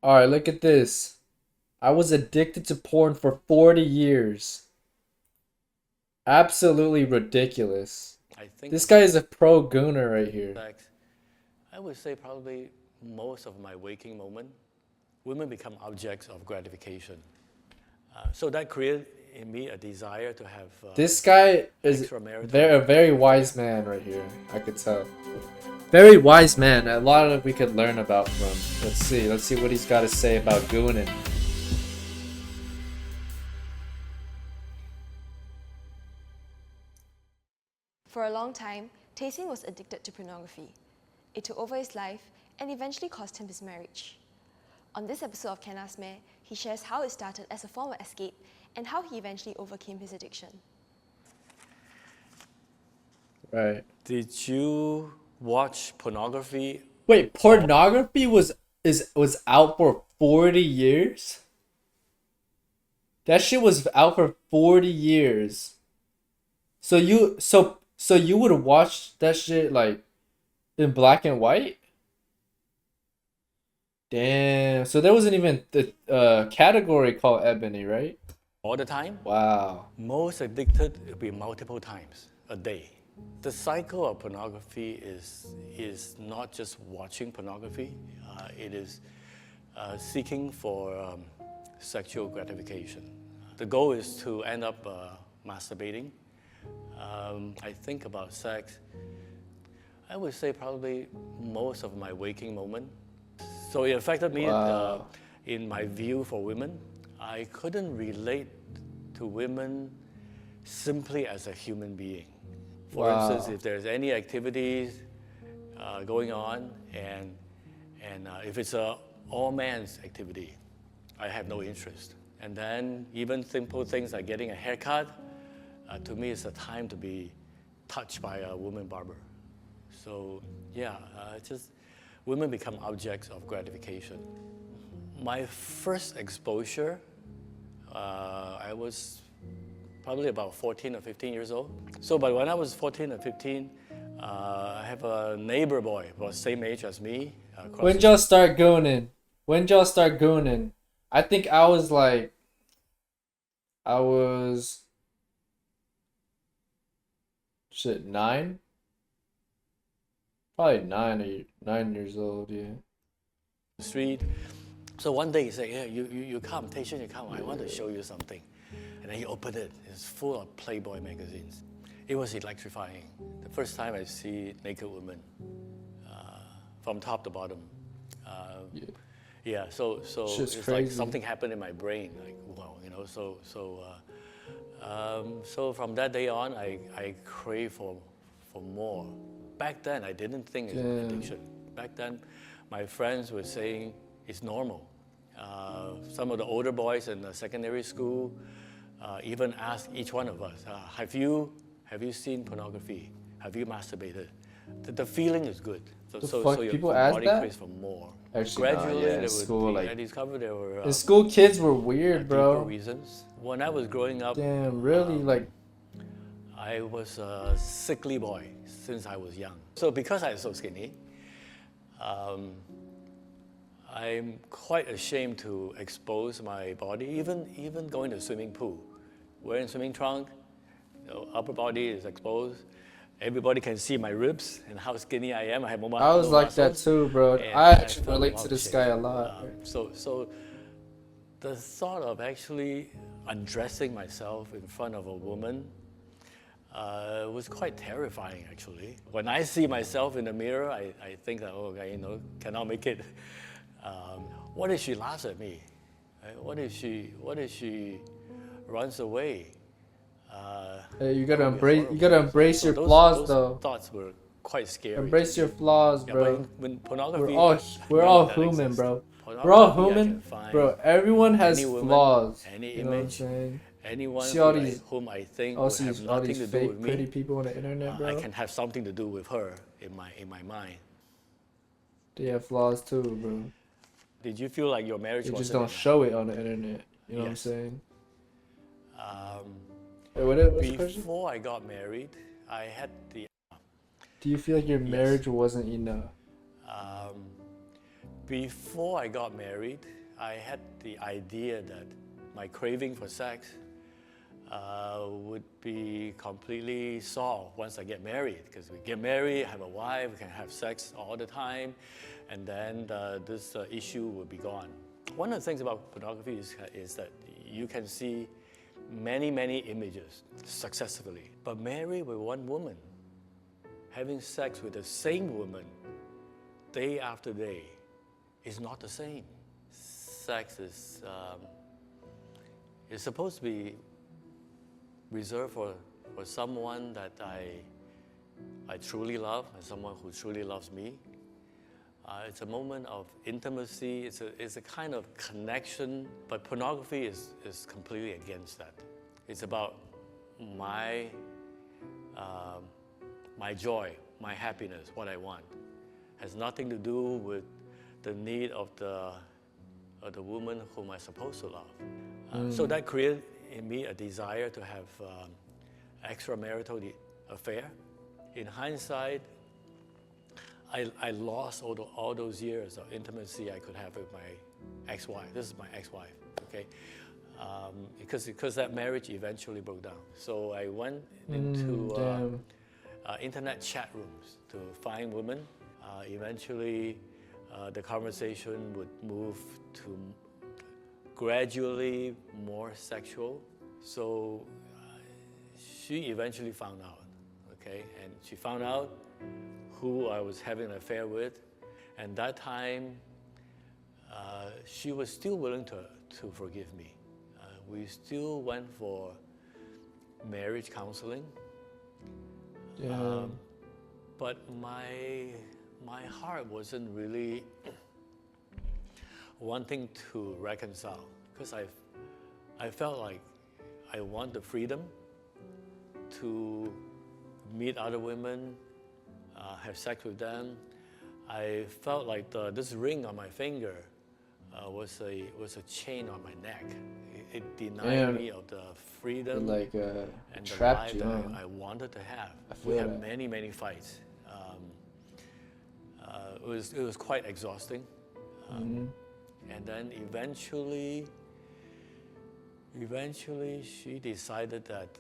All right, look at this. I was addicted to porn for 40 years. Absolutely ridiculous. I think This guy about is a pro gooner right here. sex. I would say probably most of my waking moment, women become objects of gratification. So that created in me a desire to have This guy is extramarital a very wise affair. man right here. I could tell. Very wise man. A lot of we could learn about from. Let's see. Let's see what he's got to say about gooning. For a long time, Taysin was addicted to pornography. It took over his life and eventually cost him his marriage. On this episode of Can Ask Me, he shares how it started as a form of escape and how he eventually overcame his addiction. Right. Did you watch pornography? Wait, pornography was out for 40 years? That shit was out for 40 years. So you would watch that shit like in black and white? Damn. So there wasn't even the category called ebony, right? All the time? Wow. Most addicted will be multiple times a day. The cycle of pornography is not just watching pornography, it is seeking for sexual gratification. The goal is to end up masturbating. I think about sex, I would say probably most of my waking moment. So it affected me Wow. in my view for women. I couldn't relate to women simply as a human being. For Wow. instance, if there's any activities going on and if it's a all man's activity, I have no interest. And then even simple things like getting a haircut, to me it's a time to be touched by a woman barber. So yeah, just women become objects of gratification. My first exposure, I was probably about 14 or 15 years old. So, but when I was 14 or 15, I have a neighbor boy, about same age as me. When y'all start gooning? When y'all start gooning? I think I was shit 9? Probably 9 years old, yeah. the street. So one day he said, "Yeah, you come, Taishan, you come. I want to show you something." And then he opened it. It's full of Playboy magazines. It was electrifying. The first time I see naked women, from top to bottom. Yeah. Yeah, so Shit's it's like crazy. something happened in my brain, like wow, you know. So from that day on, I crave for more. Back then, I didn't think it's an Damn. addiction. Back then, my friends were saying it's normal. Some of the older boys in the secondary school even asked each one of us, have you seen pornography? Have you masturbated? The feeling is good. The fuck? Your People ask body that? craves for more. Actually, nah, Gradually, yeah, there in would school, be, like I discovered there were in school, kids were weird, deeper bro. reasons. When I was growing up, Damn, really? Like, I was a sickly boy since I was young. So because I was so skinny, I'm quite ashamed to expose my body, even going to swimming pool. Wearing swimming trunk, upper body is exposed. Everybody can see my ribs and how skinny I am. I have no I was like that muscles, too, bro. and I actually felt a relate lot to of this shame. guy a lot. So the thought of actually undressing myself in front of a woman was quite terrifying, actually. When I see myself in the mirror, I think that, oh, okay, cannot make it. What if she laughs at me? Right? What if she runs away? Hey, you That gotta would be embrace horrible. your So flaws, those though. thoughts were quite scary. Embrace to your me. flaws, Yeah, bro. but when pornography, We're none all of that human, exists. bro. We're Pornography, all I can human, find bro. Everyone has any woman, flaws. any You know what I'm image, saying? anyone See all who these, whom I think all would have these nothing to do fake with pretty me. people on the internet, I bro. can have something to do with her in my mind. They have flaws too, bro. Did you feel like your marriage They was just an don't show it on the internet. You know what I'm Yes. saying? Um, Wait, what's the question? before I got married, I had the Do you feel like your Yes. marriage wasn't enough? um, Before I got married, I had the idea that my craving for sex would be completely solved once I get married. Because we get married, have a wife, we can have sex all the time, and then this issue will be gone. One of the things about pornography is that you can see many, many images successfully. But married with one woman, having sex with the same woman day after day is not the same. Sex is supposed to be reserved for someone that I truly love, and someone who truly loves me. It's a moment of intimacy, it's a kind of connection, but pornography is completely against that. It's about my joy, my happiness, what I want. Has nothing to do with the need of the woman whom I'm supposed to love. So that created in me a desire to have extramarital affair. In hindsight, I lost all those years of intimacy I could have with my ex-wife. This is my ex-wife, okay? Because that marriage eventually broke down. So I went into internet chat rooms to find women. Eventually, the conversation would move to gradually more sexual. So she eventually found out, okay? And she found out who I was having an affair with. And that time, she was still willing to forgive me. We still went for marriage counseling. But my heart wasn't really wanting to reconcile, because I felt like I want the freedom to meet other women, have sex with them. I felt like this ring on my finger was a chain on my neck. It denied me of the freedom like and the trapped life you, that I wanted to have. We had many fights. It was quite exhausting. And then eventually she decided that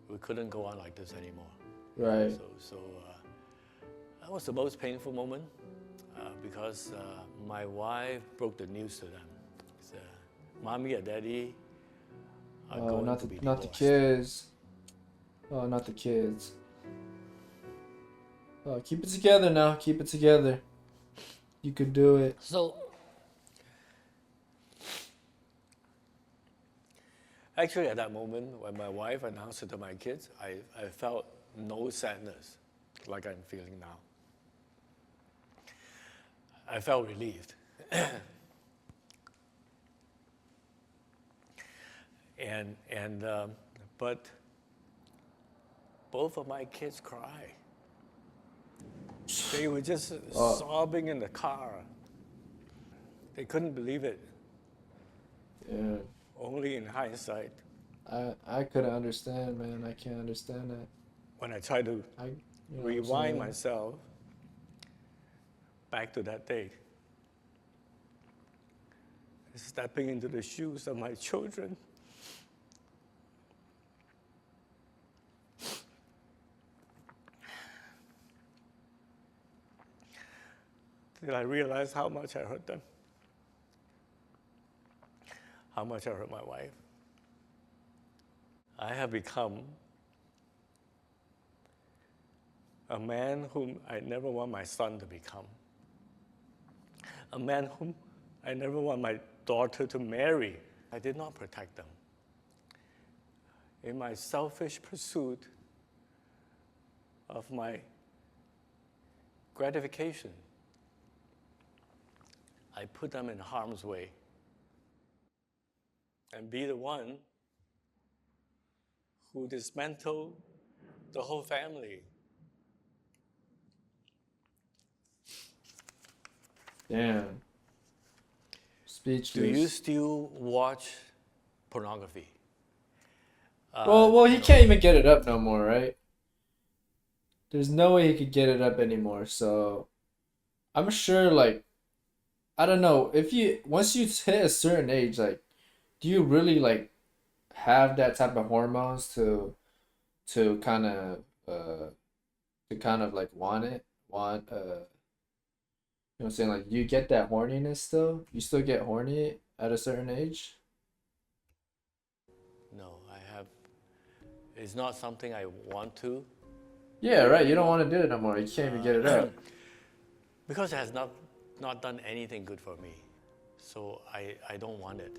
we couldn't go on like this anymore. Right. So that was the most painful moment because my wife broke the news to them. Mommy and Daddy are going to be divorced. Not the kids. Oh, not the kids. Oh, keep it together now. Keep it together. You could do it. So, actually, at that moment, when my wife announced it to my kids, I felt no sadness like I'm feeling now. I felt relieved. But both of my kids cry. They were just sobbing in the car. They couldn't believe it. Yeah. Only in hindsight. I couldn't understand, man. I can't understand that. When I try to rewind myself back to that day, stepping into the shoes of my children, did I realize how much I hurt them, how much I hurt my wife. I have become a man whom I never want my son to become, a man whom I never want my daughter to marry. I did not protect them. In my selfish pursuit of my gratification, I put them in harm's way and be the one who dismantled the whole family. Damn. Speechless. Do you still watch pornography? Well, he can't even get it up no more, right? There's no way he could get it up anymore, so I'm sure like I don't know if you once you hit a certain age, like do you really like have that type of hormones to kind of like want you know what I'm saying, like you get that horniness still, you still get horny at a certain age? No, I have. It's not something I want to Yeah, do right, you don't anymore want to do it no more, you can't even get it out. because it has not done anything good for me. So I don't want it.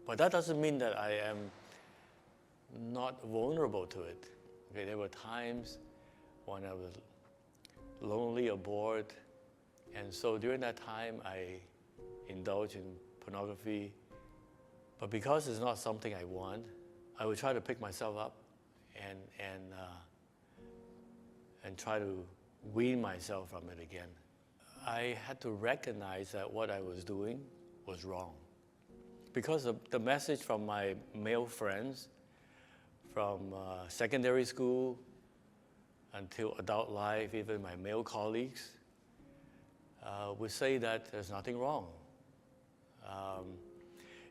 But that doesn't mean that I am not vulnerable to it. Okay, there were times when I was lonely or bored, and so during that time I indulge in pornography. But because it's not something I want, I would try to pick myself up and and uh, and try to wean myself from it again. I had to recognize that what I was doing was wrong. Because of the message from my male friends from secondary school until adult life, even my male colleagues, would say that there's nothing wrong.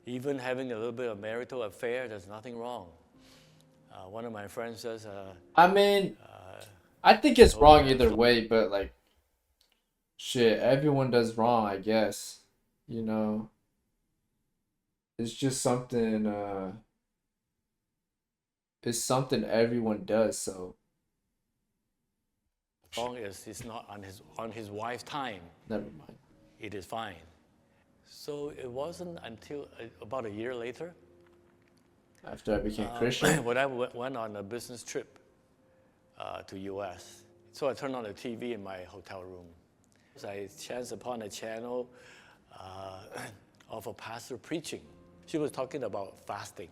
Even having a little bit of marital affair, there's nothing wrong. One of my friends says, I mean, I think it's told me wrong that either way, but like shit, everyone does wrong, I guess. You know, it's just something it's something everyone does, so as long as it's not on his wife's time, never mind. it is fine. So it wasn't until about a year later After I became Christian. when I went on a business trip to U.S. So I turned on the TV in my hotel room. So I chanced upon a channel of a pastor preaching. She was talking about fasting,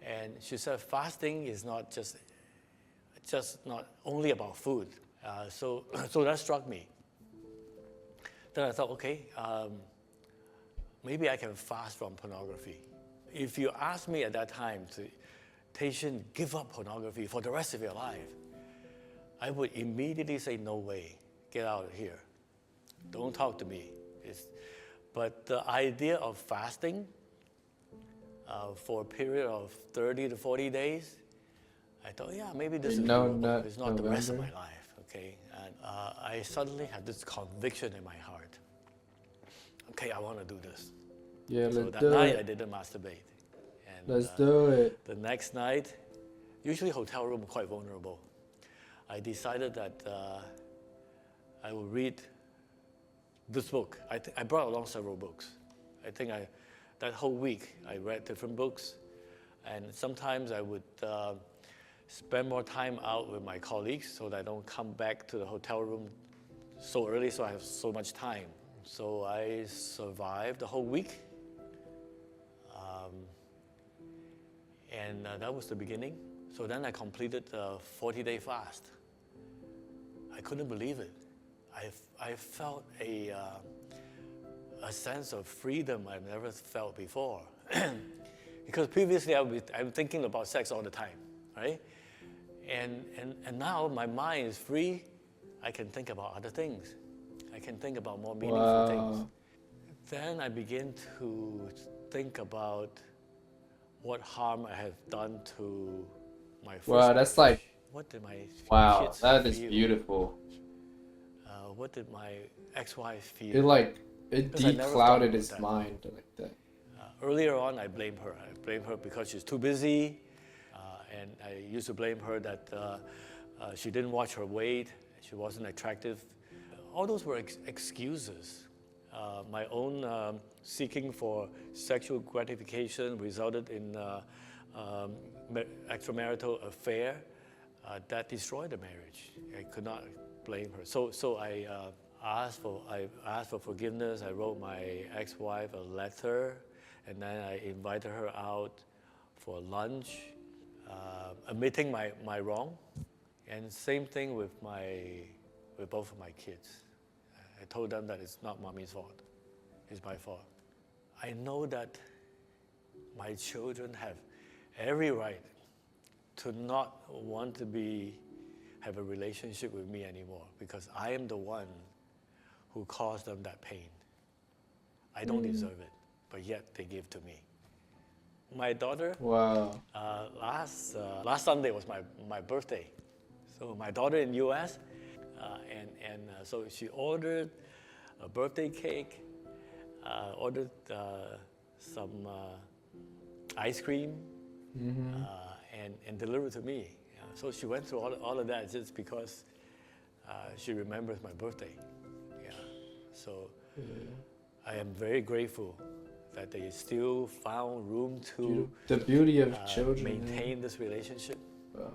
and she said fasting is not just not only about food. So that struck me. Then I thought, okay, maybe I can fast from pornography. If you ask me at that time to, Taishan, give up pornography for the rest of your life, I would immediately say, no way, get out of here. Don't talk to me. But the idea of fasting for a period of 30 to 40 days, I thought, yeah, maybe this is No, doable. not It's not the rest of November. my life, okay? And I suddenly had this conviction in my heart. Okay, I want to do this. Yeah, So let's that do night I it. didn't masturbate. And Let's do it. the next night, usually hotel room quite vulnerable. I decided that I will read this book. I brought along several books. I think that whole week I read different books, and sometimes I would spend more time out with my colleagues so that I don't come back to the hotel room so early, so I have so much time. So I survived the whole week, and that was the beginning. So then I completed a 40-day fast. I couldn't believe it. I felt a sense of freedom I've never felt before. Because previously I'm thinking about sex all the time, right? And now my mind is free. I can think about other things. I can think about more meaningful things. Wow. Then I begin to think about what harm I have done to my first Wow, that's marriage. like What did my wow, kids that is feel? beautiful. What did my ex-wife feel? It like it Because I never thought declouded about his that. mind like that. Earlier on, I blamed her. I blamed her because she's too busy, and I used to blame her that she didn't watch her weight, she wasn't attractive. All those were excuses. My own seeking for sexual gratification resulted in extramarital affair that destroyed the marriage. I could not blame her. So I asked for forgiveness. I wrote my ex-wife a letter, and then I invited her out for lunch, admitting my wrong. And same thing with both of my kids. I told them that it's not mommy's fault, it's my fault. I know that my children have every right to not want to have a relationship with me anymore, because I am the one who caused them that pain. I don't deserve it, but yet they give to me. My daughter, Wow. last Sunday was my birthday. So my daughter in US, so she ordered a birthday cake, ordered some ice cream, and delivered to me. So she went through all of that just because she remembers my birthday. Yeah. So I am very grateful that they still found room to The beauty of children. maintain this relationship.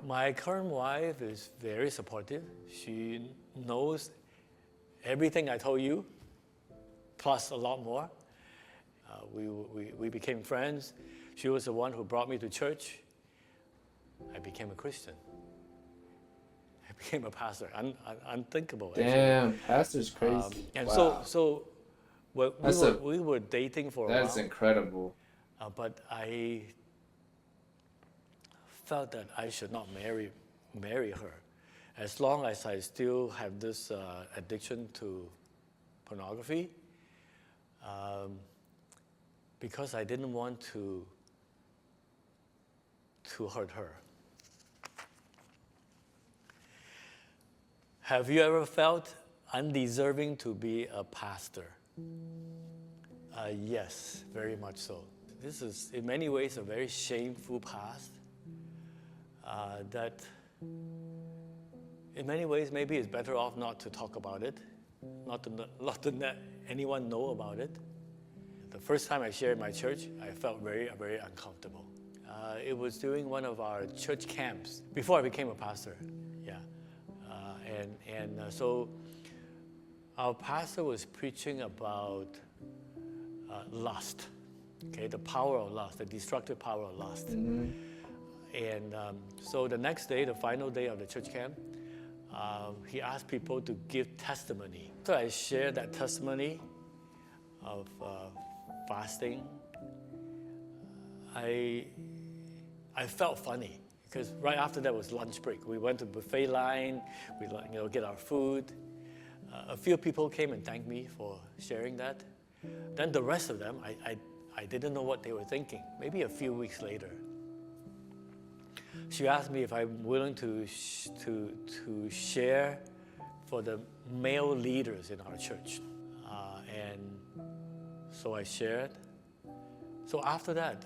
My current wife is very supportive. She knows everything I told you, plus a lot more. We became friends. She was the one who brought me to church. I became a Christian. I became a pastor. Unthinkable, actually. Damn, pastor's crazy. And wow. so we were dating for a while. That's incredible. But I felt that I should not marry her, as long as I still have this addiction to pornography, because I didn't want to hurt her. Have you ever felt undeserving to be a pastor? Yes, very much so. This is, in many ways, a very shameful past. That, in many ways, maybe it's better off not to talk about it, not to let anyone know about it. The first time I shared my church, I felt very, very uncomfortable. It was during one of our church camps before I became a pastor. Yeah, so our pastor was preaching about lust. Okay, the power of lust, the destructive power of lust. And so the next day, the final day of the church camp, he asked people to give testimony. So I shared that testimony of fasting. I felt funny because right after that was lunch break. We went to buffet line. We get our food. A few people came and thanked me for sharing that. Then the rest of them, I didn't know what they were thinking. Maybe a few weeks later, she asked me if I'm willing to share for the male leaders in our church, and so I shared. So after that,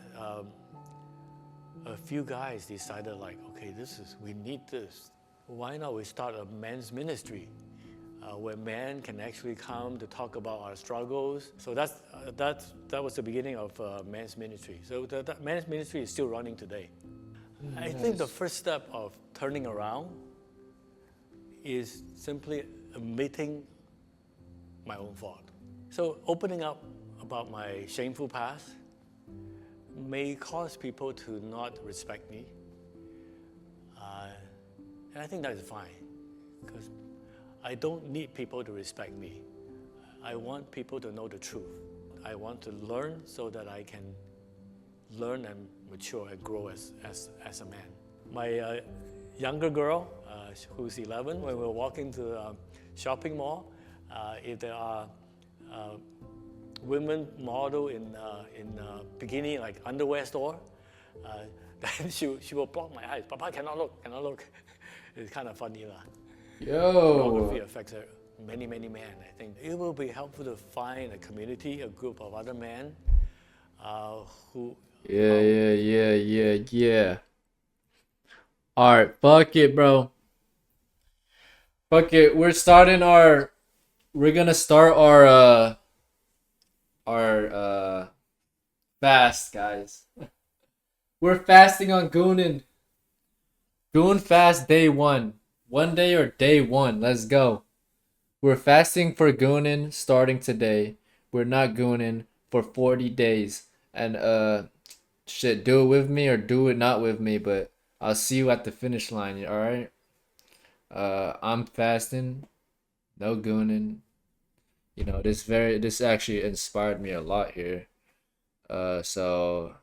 a few guys decided, like, okay, we need this. Why not we start a men's ministry where men can actually come to talk about our struggles? So that was the beginning of men's ministry. So that men's ministry is still running today. I think the first step of turning around is simply admitting my own fault. So opening up about my shameful past may cause people to not respect me. And I think that is fine, because I don't need people to respect me. I want people to know the truth. I want to learn so that I can learn and mature and grow as a man. My younger girl, who's 11, when we're walking to the shopping mall, if there are women model in bikini, like underwear store, then she will block my eyes. Papa, cannot look. It's kind of funny. Pornography affects many men. I think it will be helpful to find a community, a group of other men who... Yeah. Alright, fuck it, bro. Fuck it. We're gonna start our fast, guys. We're fasting on gooning. Goon fast day 1. 1 day or day 1. Let's go. We're fasting for gooning starting today. We're not gooning for 40 days. And shit, do it with me or do it not with me, but I'll see you at the finish line, alright? I'm fasting. No gooning. You know, this actually inspired me a lot here. So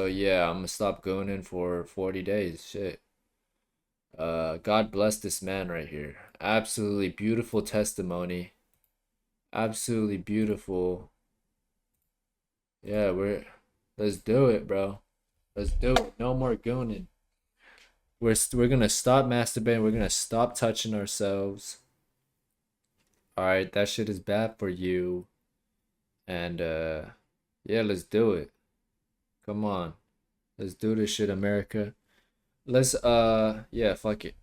yeah, I'm gonna stop gooning for 40 days. Shit. God bless this man right here. Absolutely beautiful testimony. Absolutely beautiful. Yeah, let's do it, bro. Let's do it. No more gooning. We're gonna stop masturbating. We're gonna stop touching ourselves. All right, that shit is bad for you. And yeah, let's do it. Come on. Let's do this shit, America. Let's yeah, fuck it.